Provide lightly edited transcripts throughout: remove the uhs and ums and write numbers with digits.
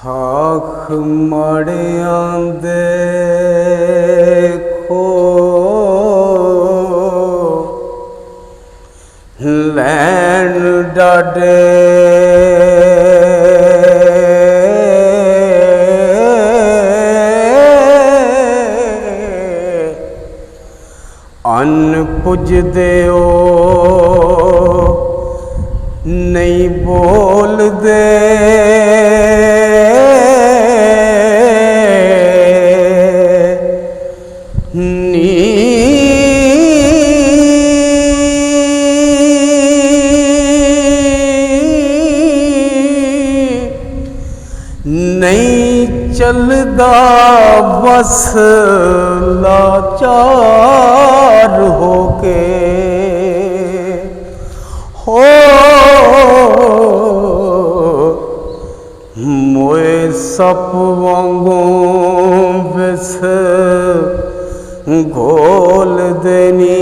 ਸਾਖ ਮਾੜਿਆਂ ਦੇ ਖੋ ਲੈਣ ਡਾਡੇ ਅਨ ਪੁੱਜਦੇ ਓ ਨਹੀਂ ਬੋਲਦੇ नहीं चलदा बस लाचार होके हो मोए सप वांगों बिस घोल देनी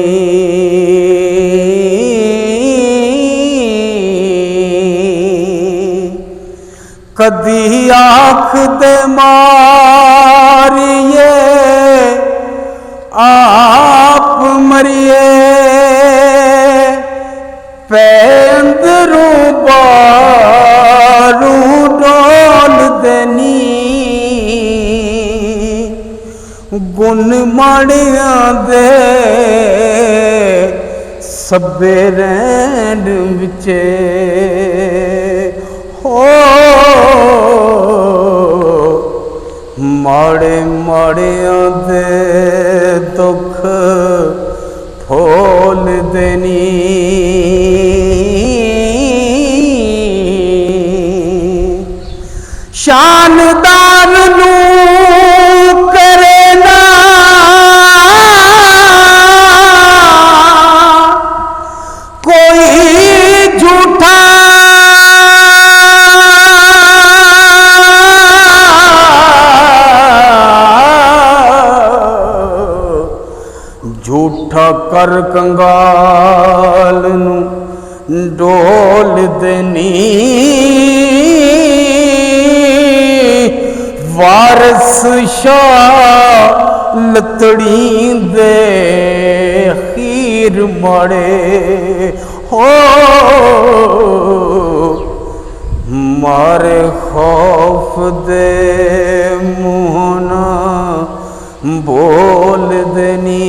कदी आँख दे मारिए आप मरिए पैंदरू बारू डोल देनी गुण माड़िया दे सब्बे रैन विचे हो माड़े माड़ियां दे दुख फूल देनी शानदार नू करे ना कोई झूठा झूठा कर कंगाल नू डोल देनी वारस शाह लतड़ी दे खीर माड़े हो मारे खौफ दे मुँह ना बोल देनी।